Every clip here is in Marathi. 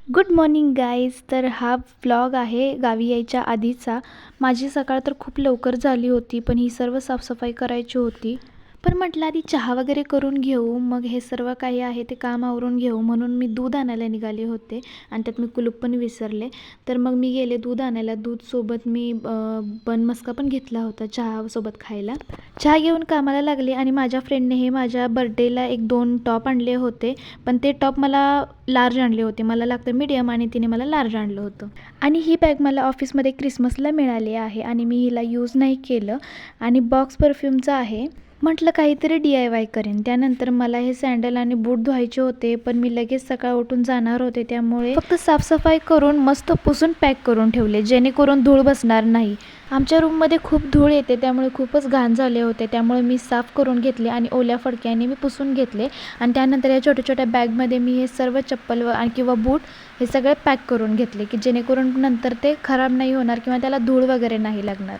Good morning guys. तर हा व्लॉग आहे गावी यायच्या आधीचा. माझी सकाळ तर खूप लवकर झाली होती, पण ही सर्व साफसफाई करायची होती. पण म्हटलं आधी चहा वगैरे करून घेऊ, मग हे सर्व काही आहे ते काम आवरून घेऊ. म्हणून मी दूध आणायला निघाले होते आणि त्यात मी कुलूप पण विसरले. तर मग मी गेले दूध आणायला. दूधसोबत मी बन मस्का पण घेतला होता चहासोबत खायला. चहा घेऊन कामाला लागले आणि माझ्या फ्रेंडने हे माझ्या बर्थडेला 1-2 टॉप आणले होते, पण ते टॉप मला लार्ज आणले होते. मला लागतं मीडियम आणि तिने मला लार्ज आणलं होतं. आणि ही बॅग मला ऑफिसमध्ये क्रिसमसला मिळाली आहे आणि मी हिला यूज नाही केलं. आणि बॉक्स परफ्यूमचं आहे. म्हटलं काहीतरी DIY करेन. त्यानंतर मला हे सँडल आणि बूट धुवायचे होते, पण मी लगेच सकाळ उठून जाणार होते, त्यामुळे फक्त साफसफाई करून मस्त पुसून पॅक करून ठेवले, जेणेकरून धूळ बसणार नाही. आमच्या रूममध्ये खूप धूळ येते, त्यामुळे खूपच घाण झाले होते. त्यामुळे मी साफ करून घेतले आणि ओल्या फडक्याने मी पुसून घेतले. आणि त्यानंतर या छोट्या छोट्या बॅगमध्ये मी हे सर्व चप्पल किंवा बूट हे सगळे पॅक करून घेतले, की जेणेकरून नंतर ते खराब नाही होणार किंवा त्याला धूळ वगैरे नाही लागणार.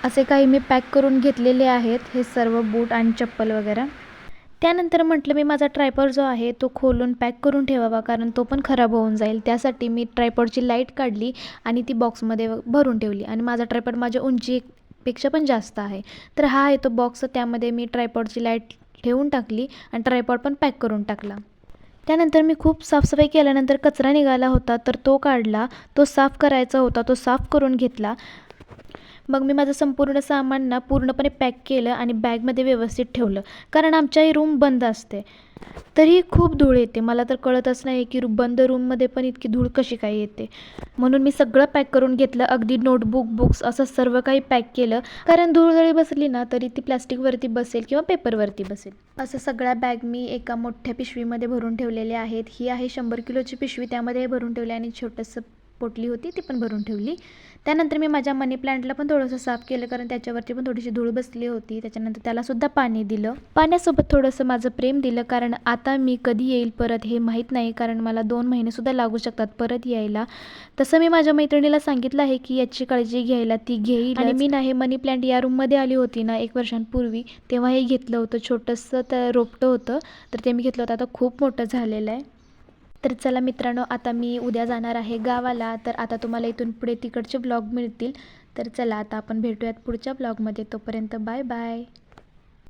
असे काही मी पॅक करून घेतलेले आहेत हे सर्व बूट आणि चप्पल वगैरे. त्यानंतर म्हटलं मी माझा ट्रायपॉड जो आहे तो खोलून पॅक करून ठेवावा, कारण तो पण खराब होऊन जाईल. त्यासाठी मी ट्रायपॉडची लाईट काढली आणि ती बॉक्समध्ये भरून ठेवली. आणि माझा ट्रायपॉड माझ्या उंचीपेक्षा पण जास्त आहे. तर हा आहे तो बॉक्स. त्यामध्ये मी ट्रायपॉडची लाईट ठेवून टाकली आणि ट्रायपॉड पण पॅक करून टाकला. त्यानंतर मी खूप साफसफाई केल्यानंतर कचरा निघाला होता, तर तो काढला. तो साफ करायचा होता, तो साफ करून घेतला. मग मी माझं संपूर्ण सामान पूर्णपणे पॅक केलं आणि बॅगमध्ये व्यवस्थित ठेवलं, कारण आमच्याही रूम बंद असते. तरीही खूप धूळ येते. मला तर कळतच नाही की बंद रूममध्ये पण इतकी धूळ कशी काय येते. म्हणून मी सगळं पॅक करून घेतलं. अगदी नोटबुक, बुक्स असं सर्व काही पॅक केलं, कारण धूळ जरी बसली ना तरी ती प्लॅस्टिकवरती बसेल किंवा पेपरवरती बसेल. असं सगळ्या बॅग मी एका मोठ्या पिशवीमध्ये भरून ठेवलेल्या आहेत. ही आहे 100 किलोची पिशवी, त्यामध्ये भरून ठेवले आणि छोटंसं पोटली होती ती पण भरून ठेवली. त्यानंतर मी माझ्या मनी प्लांटला पण थोडंसं साफ केलं, कारण त्याच्यावरती पण थोडीशी धूळ बसली होती. त्याच्यानंतर त्यालासुद्धा पाणी दिलं. पाण्यासोबत थोडंसं माझं प्रेम दिलं, कारण आता मी कधी येईल परत हे माहीत नाही, कारण मला 2 महिनेसुद्धा लागू शकतात परत यायला. तसं मी माझ्या मैत्रिणीला सांगितलं आहे की याची काळजी घ्यायला, ती घेईल. आणि मी हे मनी प्लांट या रूममध्ये आली होती ना 1 वर्षांपूर्वी, तेव्हा हे घेतलं होतं. छोटंसं तर रोपटं होतं, तर ते मी घेतलं होतं. आता खूप मोठं झालेलं आहे. तर चला मित्रांनो, आता मी उद्या जाणार आहे गावाला. तर आता तुम्हाला इथून पुढे तिकडचे ब्लॉग मिळतील. तर चला आता आपण भेटूयात पुढच्या ब्लॉगमध्ये. तोपर्यंत बाय बाय.